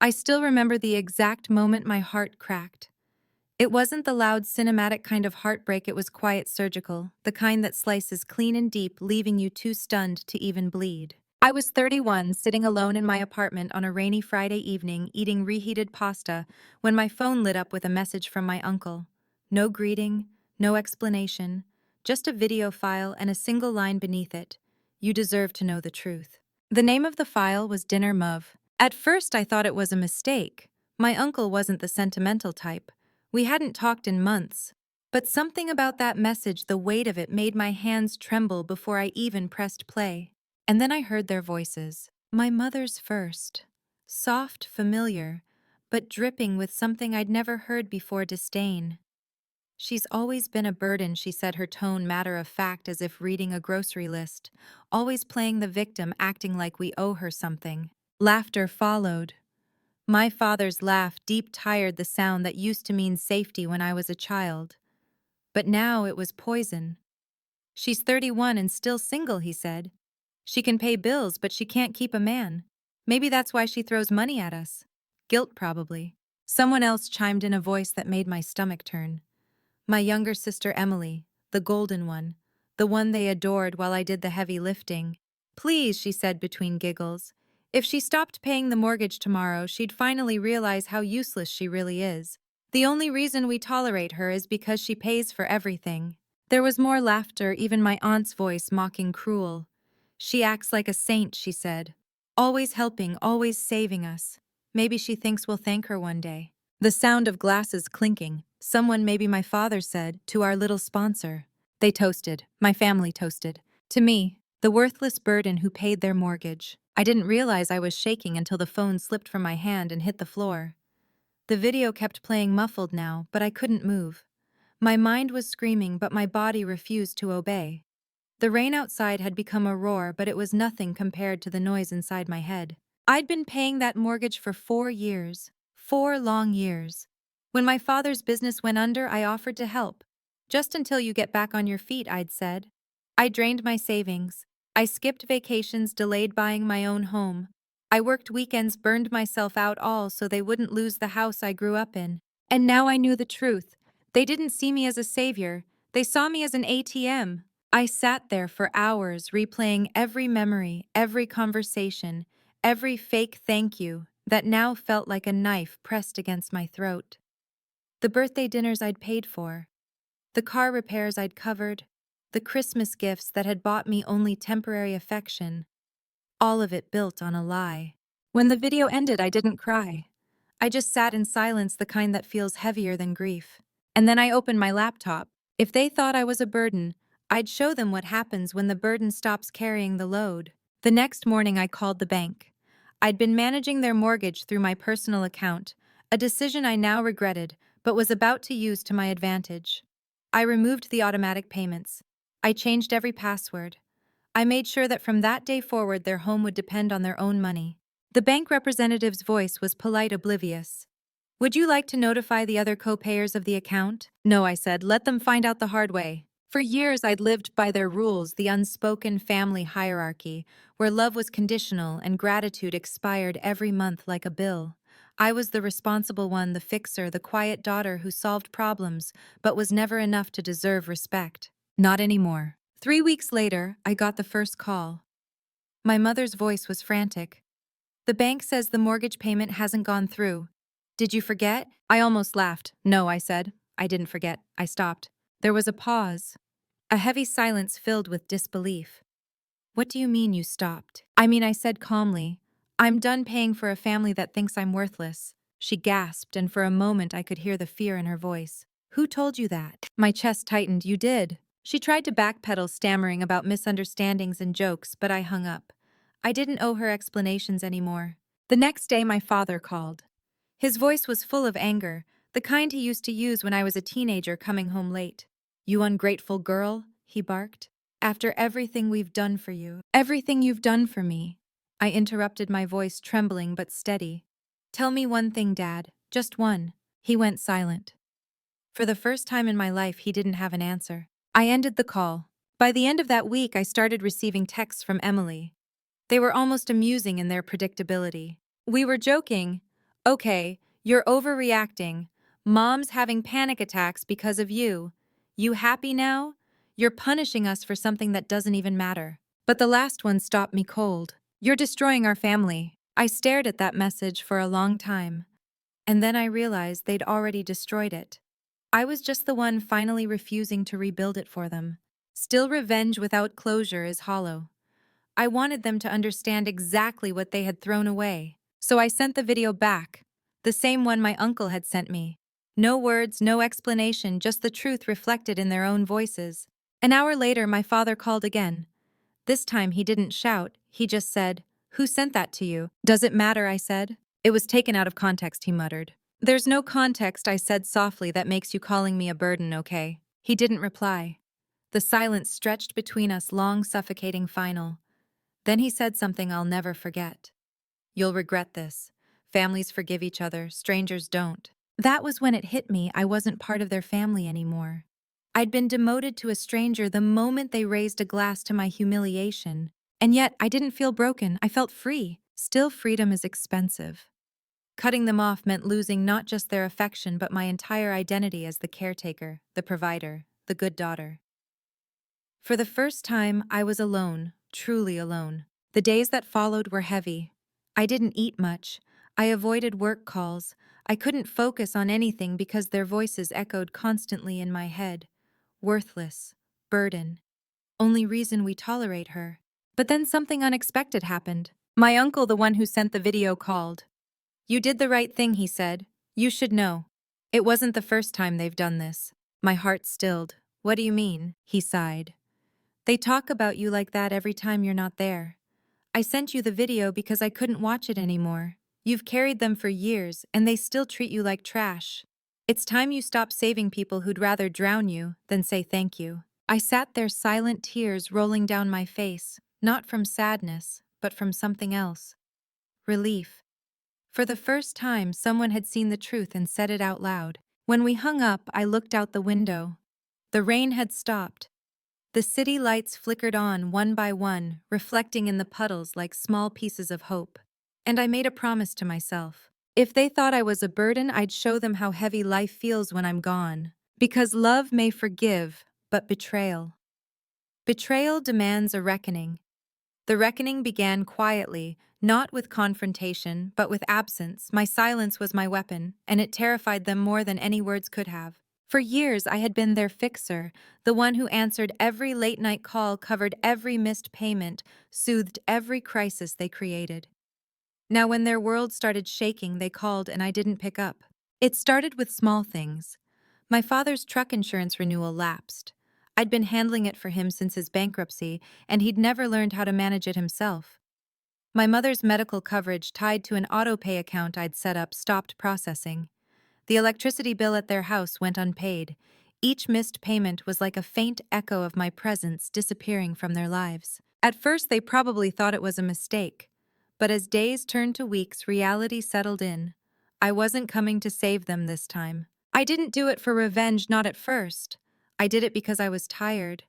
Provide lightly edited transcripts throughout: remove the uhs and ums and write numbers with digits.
I still remember the exact moment my heart cracked. It wasn't the loud cinematic kind of heartbreak, it was quiet surgical, the kind that slices clean and deep, leaving you too stunned to even bleed. I was 31, sitting alone in my apartment on a rainy Friday evening, eating reheated pasta, when my phone lit up with a message from my uncle. No greeting, no explanation, just a video file and a single line beneath it. You deserve to know the truth. The name of the file was Dinner Muv. At first I thought it was a mistake. My uncle wasn't the sentimental type. We hadn't talked in months. But something about that message, the weight of it, made my hands tremble before I even pressed play. And then I heard their voices. My mother's first. Soft, familiar, but dripping with something I'd never heard before: disdain. She's always been a burden, she said, her tone matter of fact as if reading a grocery list. Always playing the victim, acting like we owe her something. Laughter followed. My father's laugh, deep, tired, the sound that used to mean safety when I was a child. But now it was poison. She's 31 and still single, he said. She can pay bills, but she can't keep a man. Maybe that's why she throws money at us. Guilt, probably. Someone else chimed in, a voice that made my stomach turn. My younger sister Emily, the golden one, the one they adored while I did the heavy lifting. Please, she said between giggles. If she stopped paying the mortgage tomorrow, she'd finally realize how useless she really is. The only reason we tolerate her is because she pays for everything. There was more laughter, even my aunt's voice mocking cruel. She acts like a saint, she said. Always helping, always saving us. Maybe she thinks we'll thank her one day. The sound of glasses clinking. Someone, maybe my father, said, to our little sponsor. They toasted. My family toasted. To me, the worthless burden who paid their mortgage. I didn't realize I was shaking until the phone slipped from my hand and hit the floor. The video kept playing, muffled now, but I couldn't move. My mind was screaming, but my body refused to obey. The rain outside had become a roar, but it was nothing compared to the noise inside my head. I'd been paying that mortgage for 4 years. 4 long years. When my father's business went under, I offered to help. Just until you get back on your feet, I'd said. I drained my savings. I skipped vacations, delayed buying my own home. I worked weekends, burned myself out, all so they wouldn't lose the house I grew up in. And now I knew the truth. They didn't see me as a savior. They saw me as an ATM. I sat there for hours, replaying every memory, every conversation, every fake thank you that now felt like a knife pressed against my throat. The birthday dinners I'd paid for, the car repairs I'd covered, the Christmas gifts that had bought me only temporary affection, all of it built on a lie. When the video ended, I didn't cry. I just sat in silence, the kind that feels heavier than grief. And then I opened my laptop. If they thought I was a burden, I'd show them what happens when the burden stops carrying the load. The next morning, I called the bank. I'd been managing their mortgage through my personal account, a decision I now regretted, but was about to use to my advantage. I removed the automatic payments. I changed every password. I made sure that from that day forward their home would depend on their own money. The bank representative's voice was polite, oblivious. Would you like to notify the other co-payers of the account? No, I said, let them find out the hard way. For years I'd lived by their rules, the unspoken family hierarchy, where love was conditional and gratitude expired every month like a bill. I was the responsible one, the fixer, the quiet daughter who solved problems, but was never enough to deserve respect. Not anymore. 3 weeks later, I got the first call. My mother's voice was frantic. The bank says the mortgage payment hasn't gone through. Did you forget? I almost laughed. No, I said. I didn't forget. I stopped. There was a pause. A heavy silence filled with disbelief. What do you mean you stopped? I mean, I said calmly. I'm done paying for a family that thinks I'm worthless. She gasped, and for a moment I could hear the fear in her voice. Who told you that? My chest tightened. You did. She tried to backpedal, stammering about misunderstandings and jokes, but I hung up. I didn't owe her explanations anymore. The next day my father called. His voice was full of anger, the kind he used to use when I was a teenager coming home late. You ungrateful girl, he barked. After everything we've done for you, everything you've done for me. I interrupted, my voice trembling but steady. Tell me one thing, Dad, just one. He went silent. For the first time in my life, he didn't have an answer. I ended the call. By the end of that week, I started receiving texts from Emily. They were almost amusing in their predictability. We were joking. Okay, you're overreacting. Mom's having panic attacks because of you. You happy now? You're punishing us for something that doesn't even matter. But the last one stopped me cold. You're destroying our family. I stared at that message for a long time. And then I realized they'd already destroyed it. I was just the one finally refusing to rebuild it for them. Still, revenge without closure is hollow. I wanted them to understand exactly what they had thrown away. So I sent the video back, the same one my uncle had sent me. No words, no explanation, just the truth reflected in their own voices. An hour later, my father called again. This time he didn't shout, he just said, "Who sent that to you?" "Does it matter?" I said. "It was taken out of context," he muttered. "There's no context," I said softly, "that makes you calling me a burden, okay?" He didn't reply. The silence stretched between us, long, suffocating, final. Then he said something I'll never forget. "You'll regret this. Families forgive each other, strangers don't." That was when it hit me I wasn't part of their family anymore. I'd been demoted to a stranger the moment they raised a glass to my humiliation. And yet, I didn't feel broken, I felt free. Still, freedom is expensive. Cutting them off meant losing not just their affection but my entire identity as the caretaker, the provider, the good daughter. For the first time, I was alone, truly alone. The days that followed were heavy. I didn't eat much. I avoided work calls. I couldn't focus on anything because their voices echoed constantly in my head. Worthless. Burden. Only reason we tolerate her. But then something unexpected happened. My uncle, the one who sent the video, called. "You did the right thing," he said. "You should know." It wasn't the first time they've done this. My heart stilled. "What do you mean?" He sighed. "They talk about you like that every time you're not there. I sent you the video because I couldn't watch it anymore. You've carried them for years, and they still treat you like trash. It's time you stop saving people who'd rather drown you than say thank you." I sat there, silent, tears rolling down my face, not from sadness, but from something else. Relief. For the first time, someone had seen the truth and said it out loud. When we hung up, I looked out the window. The rain had stopped. The city lights flickered on one by one, reflecting in the puddles like small pieces of hope. And I made a promise to myself. If they thought I was a burden, I'd show them how heavy life feels when I'm gone. Because love may forgive, but betrayal demands a reckoning. The reckoning began quietly, not with confrontation, but with absence. My silence was my weapon, and it terrified them more than any words could have. For years, I had been their fixer, the one who answered every late-night call, covered every missed payment, soothed every crisis they created. Now, when their world started shaking, they called and I didn't pick up. It started with small things. My father's truck insurance renewal lapsed. I'd been handling it for him since his bankruptcy, and he'd never learned how to manage it himself. My mother's medical coverage, tied to an auto-pay account I'd set up, stopped processing. The electricity bill at their house went unpaid. Each missed payment was like a faint echo of my presence disappearing from their lives. At first, they probably thought it was a mistake. But as days turned to weeks, reality settled in. I wasn't coming to save them this time. I didn't do it for revenge, not at first. I did it because I was tired.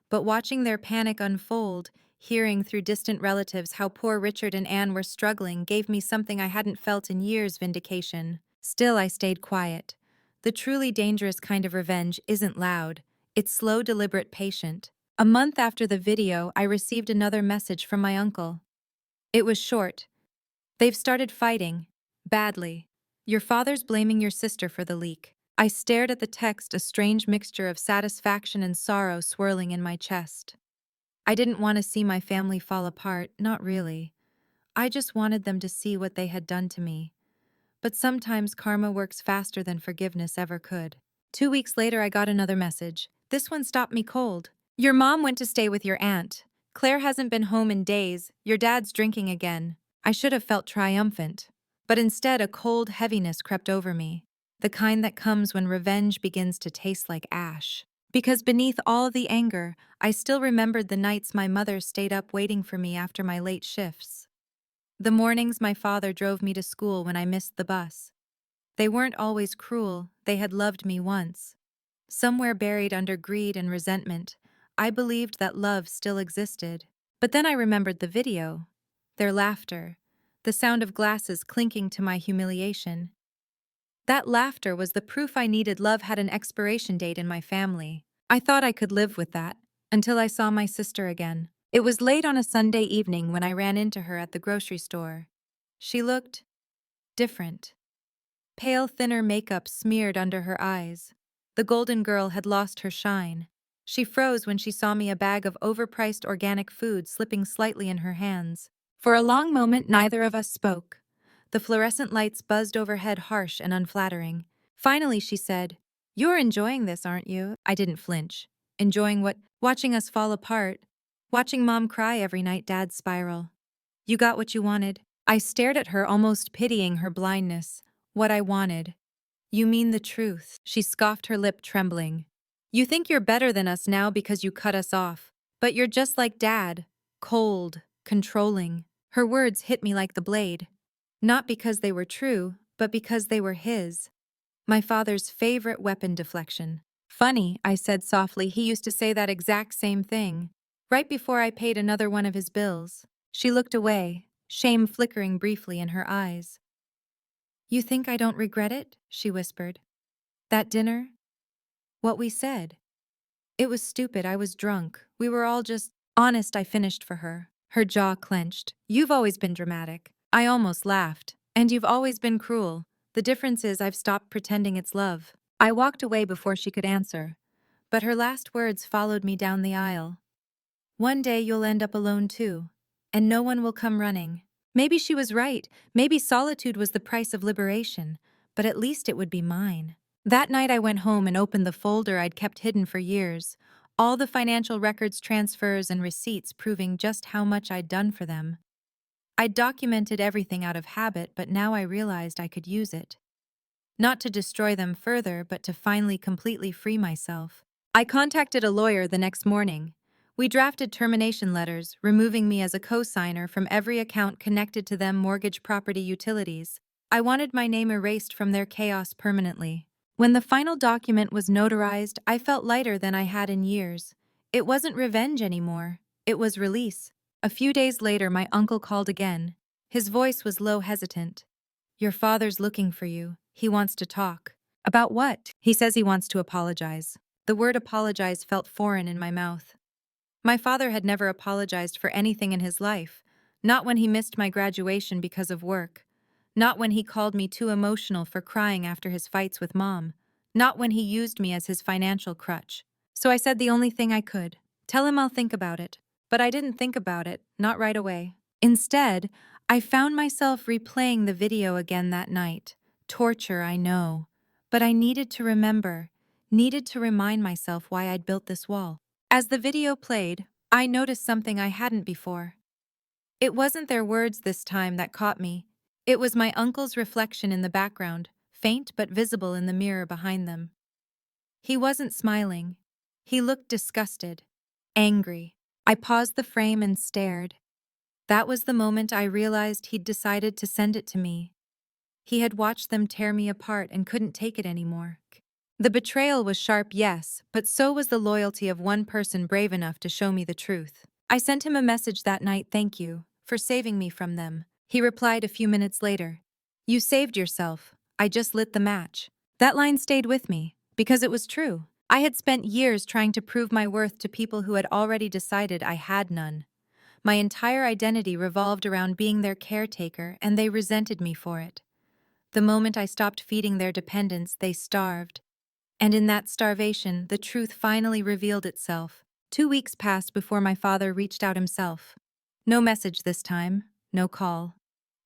But watching their panic unfold, hearing through distant relatives how poor Richard and Anne were struggling, gave me something I hadn't felt in years: vindication. Still, I stayed quiet. The truly dangerous kind of revenge isn't loud. It's slow, deliberate, patient. A month after the video, I received another message from my uncle. It was short. "They've started fighting. Badly. Your father's blaming your sister for the leak." I stared at the text, a strange mixture of satisfaction and sorrow swirling in my chest. I didn't want to see my family fall apart, not really. I just wanted them to see what they had done to me. But sometimes karma works faster than forgiveness ever could. 2 weeks later, I got another message. This one stopped me cold. "Your mom went to stay with your aunt. Claire hasn't been home in days. Your dad's drinking again." I should have felt triumphant. But instead, a cold heaviness crept over me. The kind that comes when revenge begins to taste like ash. Because beneath all the anger, I still remembered the nights my mother stayed up waiting for me after my late shifts. The mornings my father drove me to school when I missed the bus. They weren't always cruel, they had loved me once. Somewhere buried under greed and resentment, I believed that love still existed. But then I remembered the video. Their laughter. the sound of glasses clinking to my humiliation. That laughter was the proof I needed. Love had an expiration date in my family. I thought I could live with that, until I saw my sister again. It was late on a Sunday evening when I ran into her at the grocery store. She looked different. Pale, thinner makeup smeared under her eyes. The golden girl had lost her shine. She froze when she saw me, a bag of overpriced organic food slipping slightly in her hands. For a long moment, neither of us spoke. The fluorescent lights buzzed overhead, harsh and unflattering. Finally, she said, "You're enjoying this, aren't you?" I didn't flinch. Enjoying what? Watching us fall apart. Watching Mom cry every night, Dad spiral. You got what you wanted. I stared at her, almost pitying her blindness. What I wanted. You mean the truth? She scoffed, her lip trembling. You think you're better than us now because you cut us off. But you're just like Dad. Cold, controlling. Her words hit me like the blade. Not because they were true, but because they were his. My father's favorite weapon, deflection. Funny, I said softly, he used to say that exact same thing. Right before I paid another one of his bills. She looked away, shame flickering briefly in her eyes. You think I don't regret it? She whispered. That dinner? What we said? It was stupid, I was drunk. We were all just honest, I finished for her. Her jaw clenched. You've always been dramatic. I almost laughed. And you've always been cruel. The difference is I've stopped pretending it's love. I walked away before she could answer. But her last words followed me down the aisle. One day you'll end up alone too. And no one will come running. Maybe she was right. Maybe solitude was the price of liberation. But at least it would be mine. That night I went home and opened the folder I'd kept hidden for years. All the financial records, transfers, and receipts proving just how much I'd done for them. I'd documented everything out of habit, but now I realized I could use it. Not to destroy them further, but to finally completely free myself. I contacted a lawyer the next morning. We drafted termination letters, removing me as a co-signer from every account connected to them, mortgage, property, utilities. I wanted my name erased from their chaos permanently. When the final document was notarized, I felt lighter than I had in years. It wasn't revenge anymore. It was release. A few days later, my uncle called again. His voice was low, hesitant. Your father's looking for you. He wants to talk. About what? He says he wants to apologize. The word apologize felt foreign in my mouth. My father had never apologized for anything in his life. Not when he missed my graduation because of work. Not when he called me too emotional for crying after his fights with Mom. Not when he used me as his financial crutch. So I said the only thing I could. Tell him I'll think about it. But I didn't think about it, not right away. Instead, I found myself replaying the video again that night. Torture, I know. But I needed to remember, needed to remind myself why I'd built this wall. As the video played, I noticed something I hadn't before. It wasn't their words this time that caught me. It was my uncle's reflection in the background, faint but visible in the mirror behind them. He wasn't smiling. He looked disgusted, angry. I paused the frame and stared. That was the moment I realized he'd decided to send it to me. He had watched them tear me apart and couldn't take it anymore. The betrayal was sharp, yes, but so was the loyalty of one person brave enough to show me the truth. I sent him a message that night, thank you, for saving me from them. He replied a few minutes later. You saved yourself. I just lit the match. That line stayed with me, because it was true. I had spent years trying to prove my worth to people who had already decided I had none. My entire identity revolved around being their caretaker, and they resented me for it. The moment I stopped feeding their dependence, they starved. And in that starvation, the truth finally revealed itself. 2 weeks passed before my father reached out himself. No message this time, no call.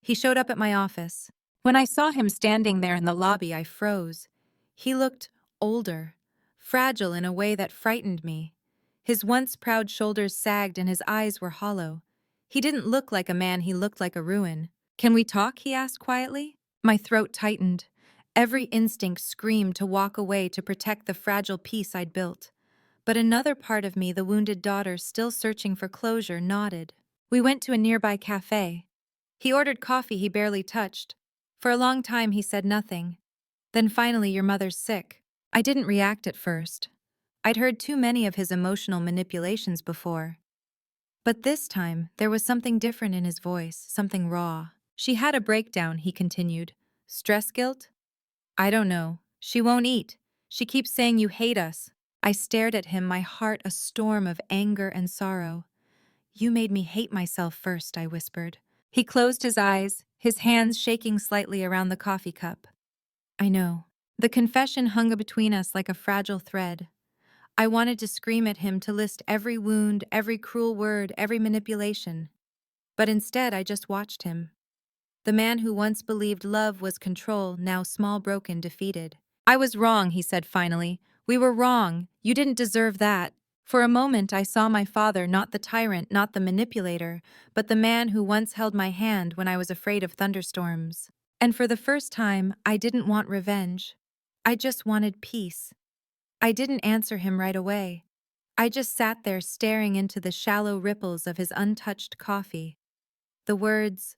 He showed up at my office. When I saw him standing there in the lobby, I froze. He looked older, fragile in a way that frightened me. His once proud shoulders sagged and his eyes were hollow. He didn't look like a man, he looked like a ruin. Can we talk? He asked quietly. My throat tightened. Every instinct screamed to walk away to protect the fragile peace I'd built. But another part of me, the wounded daughter still searching for closure, nodded. We went to a nearby cafe. He ordered coffee he barely touched. For a long time he said nothing. Then finally, your mother's sick. I didn't react at first. I'd heard too many of his emotional manipulations before. But this time, there was something different in his voice, something raw. She had a breakdown, he continued. Stress guilt? I don't know. She won't eat. She keeps saying you hate us. I stared at him, my heart a storm of anger and sorrow. You made me hate myself first, I whispered. He closed his eyes, his hands shaking slightly around the coffee cup. I know. The confession hung between us like a fragile thread. I wanted to scream at him, to list every wound, every cruel word, every manipulation. But instead, I just watched him. The man who once believed love was control, now small, broken, defeated. I was wrong, he said finally. We were wrong. You didn't deserve that. For a moment, I saw my father, not the tyrant, not the manipulator, but the man who once held my hand when I was afraid of thunderstorms. And for the first time, I didn't want revenge. I just wanted peace. I didn't answer him right away. I just sat there staring into the shallow ripples of his untouched coffee. The words,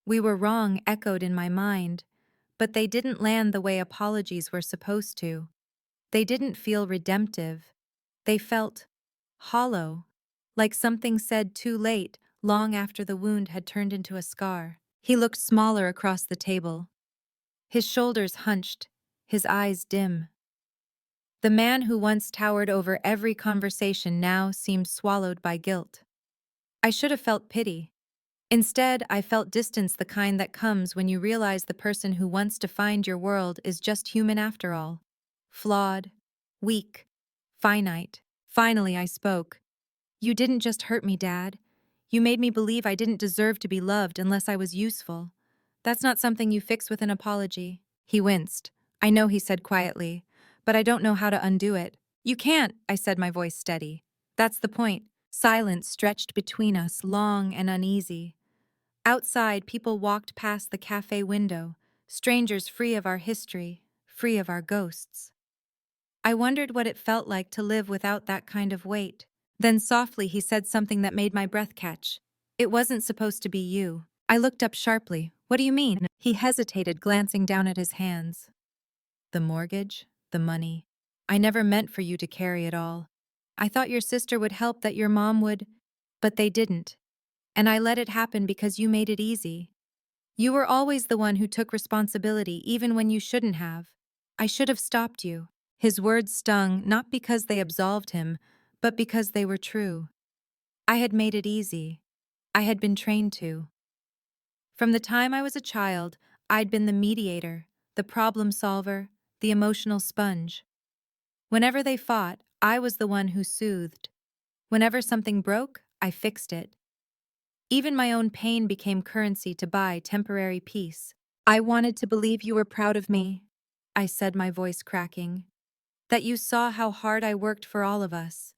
"We were wrong," echoed in my mind, but they didn't land the way apologies were supposed to. They didn't feel redemptive. They felt hollow, like something said too late, long after the wound had turned into a scar. He looked smaller across the table, his shoulders hunched, his eyes dim. The man who once towered over every conversation now seemed swallowed by guilt. I should have felt pity. Instead, I felt distance, the kind that comes when you realize the person who once defined your world is just human after all. Flawed, weak, finite. Finally, I spoke. You didn't just hurt me, Dad. You made me believe I didn't deserve to be loved unless I was useful. That's not something you fix with an apology. He winced. I know, he said quietly, but I don't know how to undo it. You can't, I said, my voice steady. That's the point. Silence stretched between us, long and uneasy. Outside, people walked past the cafe window, strangers free of our history, free of our ghosts. I wondered what it felt like to live without that kind of weight. Then softly he said something that made my breath catch. It wasn't supposed to be you. I looked up sharply. What do you mean? He hesitated, glancing down at his hands. The mortgage, the money. I never meant for you to carry it all. I thought your sister would help, that your mom would, but they didn't. And I let it happen because you made it easy. You were always the one who took responsibility, even when you shouldn't have. I should have stopped you. His words stung, not because they absolved him, but because they were true. I had made it easy. I had been trained to. From the time I was a child, I'd been the mediator, the problem solver, the emotional sponge. Whenever they fought, I was the one who soothed. Whenever something broke, I fixed it. Even my own pain became currency to buy temporary peace. I wanted to believe you were proud of me, I said, my voice cracking. That you saw how hard I worked for all of us.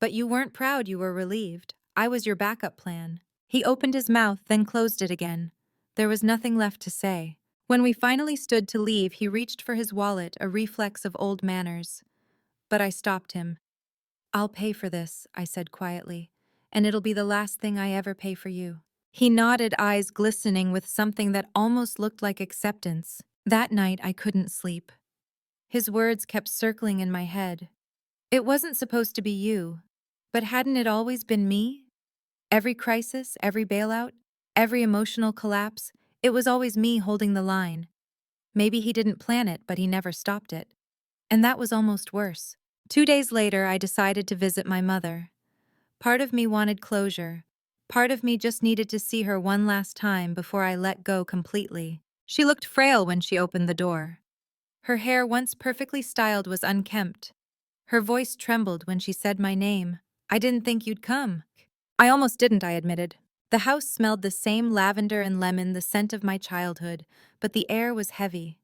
But you weren't proud, you were relieved. I was your backup plan. He opened his mouth, then closed it again. There was nothing left to say. When we finally stood to leave, he reached for his wallet, a reflex of old manners. But I stopped him. I'll pay for this, I said quietly, and it'll be the last thing I ever pay for you. He nodded, eyes glistening with something that almost looked like acceptance. That night, I couldn't sleep. His words kept circling in my head. It wasn't supposed to be you, but hadn't it always been me? Every crisis, every bailout, every emotional collapse, it was always me holding the line. Maybe he didn't plan it, but he never stopped it. And that was almost worse. 2 days later, I decided to visit my mother. Part of me wanted closure. Part of me just needed to see her one last time before I let go completely. She looked frail when she opened the door. Her hair, once perfectly styled, was unkempt. Her voice trembled when she said my name. I didn't think you'd come. I almost didn't, I admitted. The house smelled the same lavender and lemon, the scent of my childhood, but the air was heavy.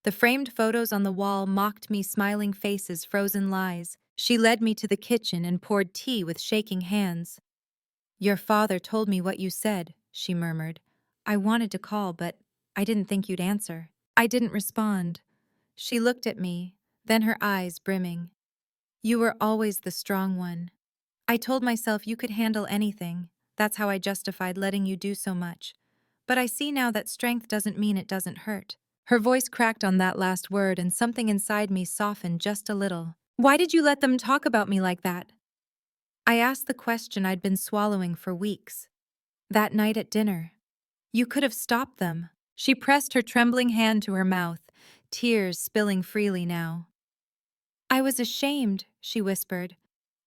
The framed photos on the wall mocked me, smiling faces, frozen lies. She led me to the kitchen and poured tea with shaking hands. Your father told me what you said, she murmured. I wanted to call, but I didn't think you'd answer. I didn't respond. She looked at me, then her eyes brimming. You were always the strong one. I told myself you could handle anything. That's how I justified letting you do so much. But I see now that strength doesn't mean it doesn't hurt. Her voice cracked on that last word, and something inside me softened just a little. Why did you let them talk about me like that? I asked the question I'd been swallowing for weeks. That night at dinner. You could have stopped them. She pressed her trembling hand to her mouth, tears spilling freely now. I was ashamed, she whispered.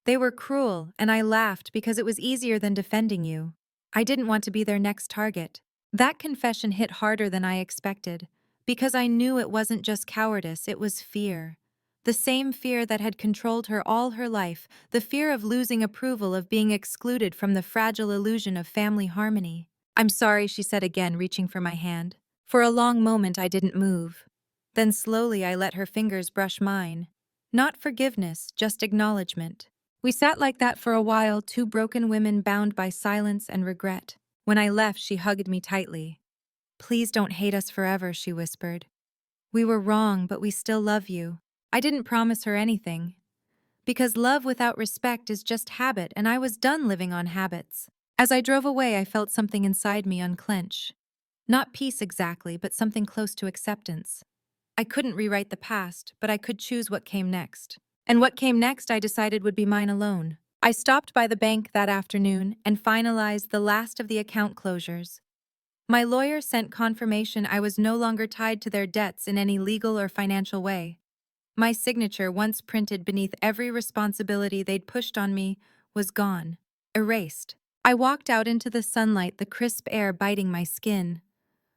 They were cruel, and I laughed because it was easier than defending you. I didn't want to be their next target. That confession hit harder than I expected, because I knew it wasn't just cowardice, it was fear. The same fear that had controlled her all her life, the fear of losing approval, of being excluded from the fragile illusion of family harmony. I'm sorry, she said again, reaching for my hand. For a long moment I didn't move. Then slowly I let her fingers brush mine. Not forgiveness, just acknowledgement. We sat like that for a while, two broken women bound by silence and regret. When I left, she hugged me tightly. Please don't hate us forever, she whispered. We were wrong, but we still love you. I didn't promise her anything. Because love without respect is just habit, and I was done living on habits. As I drove away, I felt something inside me unclench. Not peace exactly, but something close to acceptance. I couldn't rewrite the past, but I could choose what came next. And what came next, I decided, would be mine alone. I stopped by the bank that afternoon and finalized the last of the account closures. My lawyer sent confirmation I was no longer tied to their debts in any legal or financial way. My signature, once printed beneath every responsibility they'd pushed on me, was gone, erased. I walked out into the sunlight, the crisp air biting my skin.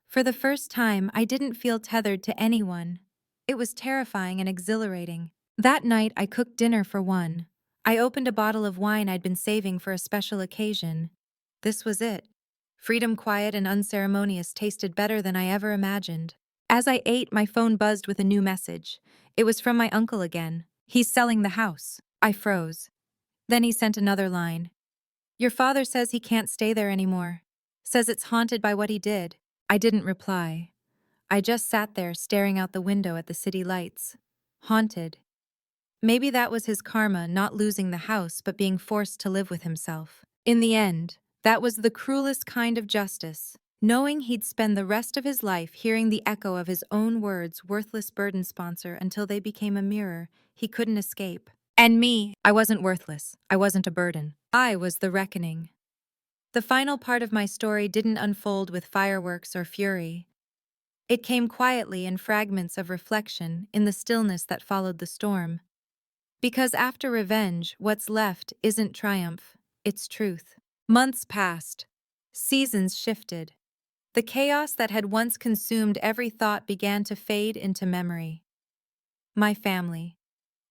For the first time, I didn't feel tethered to anyone. It was terrifying and exhilarating. That night, I cooked dinner for one. I opened a bottle of wine I'd been saving for a special occasion. This was it. Freedom, quiet and unceremonious, tasted better than I ever imagined. As I ate, my phone buzzed with a new message. It was from my uncle again. He's selling the house. I froze. Then he sent another line. Your father says he can't stay there anymore. Says it's haunted by what he did. I didn't reply. I just sat there staring out the window at the city lights. Haunted. Maybe that was his karma, not losing the house but being forced to live with himself. In the end, that was the cruelest kind of justice. Knowing he'd spend the rest of his life hearing the echo of his own words, worthless burden sponsor, until they became a mirror he couldn't escape. And me, I wasn't worthless. I wasn't a burden. I was the reckoning. The final part of my story didn't unfold with fireworks or fury. It came quietly in fragments of reflection, in the stillness that followed the storm. Because after revenge, what's left isn't triumph, it's truth. Months passed. Seasons shifted. The chaos that had once consumed every thought began to fade into memory. My family,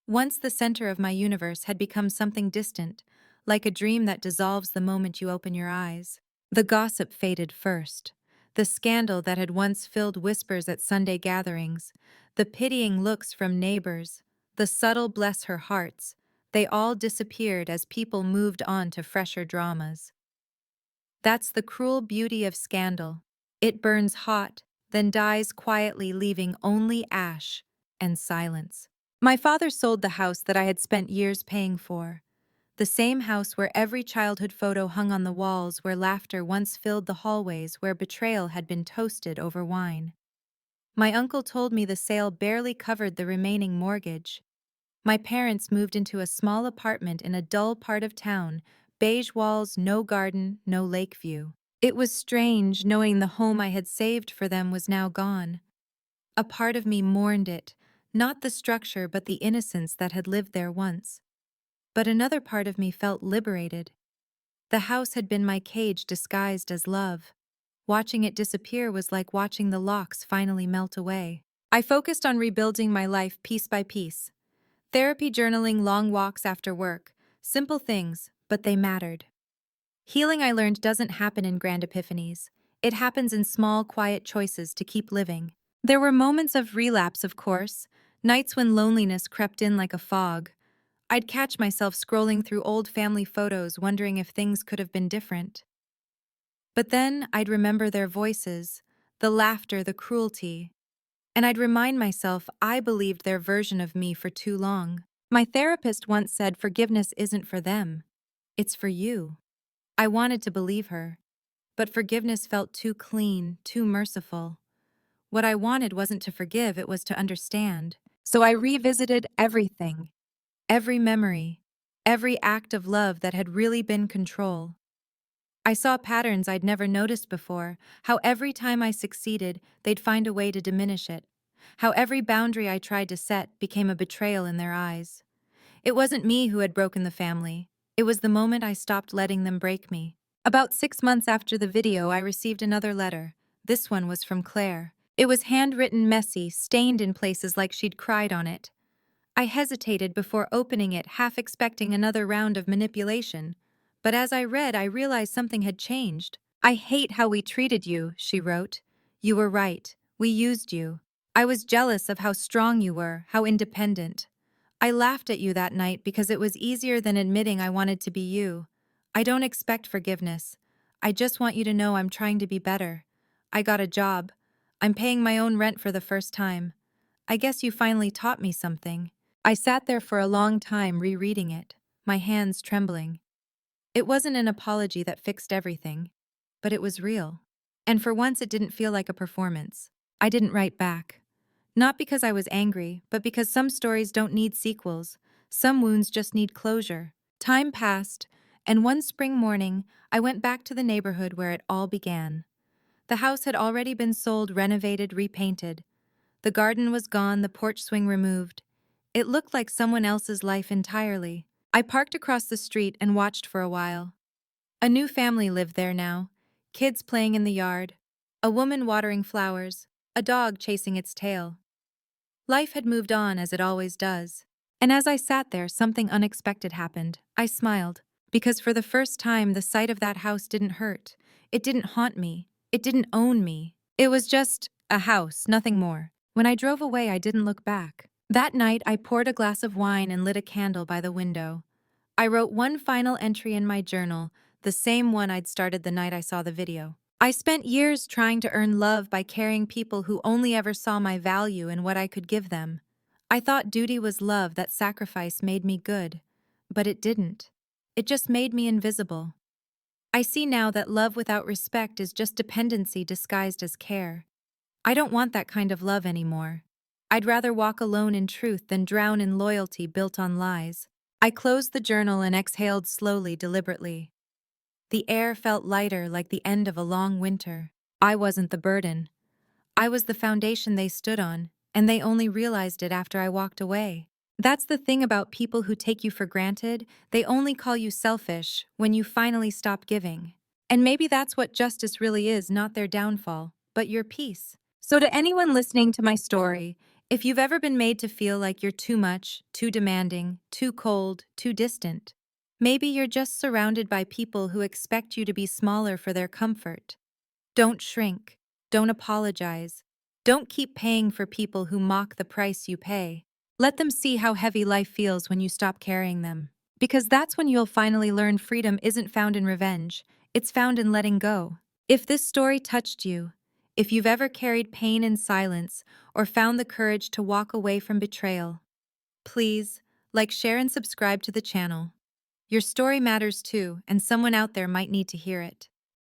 once the center of my universe, had become something distant, like a dream that dissolves the moment you open your eyes. The gossip faded first. The scandal that had once filled whispers at Sunday gatherings, the pitying looks from neighbors, the subtle bless her hearts, they all disappeared as people moved on to fresher dramas. That's the cruel beauty of scandal. It burns hot, then dies quietly, leaving only ash and silence. My father sold the house that I had spent years paying for. The same house where every childhood photo hung on the walls, where laughter once filled the hallways, where betrayal had been toasted over wine. My uncle told me the sale barely covered the remaining mortgage. My parents moved into a small apartment in a dull part of town, beige walls, no garden, no lake view. It was strange knowing the home I had saved for them was now gone. A part of me mourned it, not the structure but the innocence that had lived there once. But another part of me felt liberated. The house had been my cage disguised as love. Watching it disappear was like watching the locks finally melt away. I focused on rebuilding my life piece by piece. Therapy, journaling, long walks after work. Simple things, but they mattered. Healing, I learned, doesn't happen in grand epiphanies. It happens in small, quiet choices to keep living. There were moments of relapse, of course, nights when loneliness crept in like a fog. I'd catch myself scrolling through old family photos, wondering if things could have been different. But then I'd remember their voices, the laughter, the cruelty, and I'd remind myself I believed their version of me for too long. My therapist once said forgiveness isn't for them, it's for you. I wanted to believe her, but forgiveness felt too clean, too merciful. What I wanted wasn't to forgive, it was to understand. So I revisited everything. Every memory, every act of love that had really been control. I saw patterns I'd never noticed before, how every time I succeeded, they'd find a way to diminish it. How every boundary I tried to set became a betrayal in their eyes. It wasn't me who had broken the family. It was the moment I stopped letting them break me. About 6 months after the video, I received another letter. This one was from Claire. It was handwritten, messy, stained in places like she'd cried on it. I hesitated before opening it, half expecting another round of manipulation. But as I read, I realized something had changed. "I hate how we treated you," she wrote. "You were right. We used you. I was jealous of how strong you were, how independent. I laughed at you that night because it was easier than admitting I wanted to be you. I don't expect forgiveness. I just want you to know I'm trying to be better. I got a job. I'm paying my own rent for the first time. I guess you finally taught me something." I sat there for a long time rereading it, my hands trembling. It wasn't an apology that fixed everything, but it was real. And for once it didn't feel like a performance. I didn't write back. Not because I was angry, but because some stories don't need sequels. Some wounds just need closure. Time passed, and one spring morning, I went back to the neighborhood where it all began. The house had already been sold, renovated, repainted. The garden was gone, the porch swing removed. It looked like someone else's life entirely. I parked across the street and watched for a while. A new family lived there now. Kids playing in the yard. A woman watering flowers. A dog chasing its tail. Life had moved on as it always does. And as I sat there, something unexpected happened. I smiled, because for the first time the sight of that house didn't hurt. It didn't haunt me. It didn't own me. It was just a house, nothing more. When I drove away, I didn't look back. That night, I poured a glass of wine and lit a candle by the window. I wrote one final entry in my journal, the same one I'd started the night I saw the video. I spent years trying to earn love by carrying people who only ever saw my value in what I could give them. I thought duty was love, that sacrifice made me good. But it didn't. It just made me invisible. I see now that love without respect is just dependency disguised as care. I don't want that kind of love anymore. I'd rather walk alone in truth than drown in loyalty built on lies. I closed the journal and exhaled slowly, deliberately. The air felt lighter, like the end of a long winter. I wasn't the burden. I was the foundation they stood on, and they only realized it after I walked away. That's the thing about people who take you for granted. They only call you selfish when you finally stop giving. And maybe that's what justice really is, not their downfall, but your peace. So to anyone listening to my story, if you've ever been made to feel like you're too much, too demanding, too cold, too distant, maybe you're just surrounded by people who expect you to be smaller for their comfort. Don't shrink. Don't apologize. Don't keep paying for people who mock the price you pay. Let them see how heavy life feels when you stop carrying them. Because that's when you'll finally learn freedom isn't found in revenge, it's found in letting go. If this story touched you, if you've ever carried pain in silence or found the courage to walk away from betrayal, please like, share, and subscribe to the channel. Your story matters too, and someone out there might need to hear it.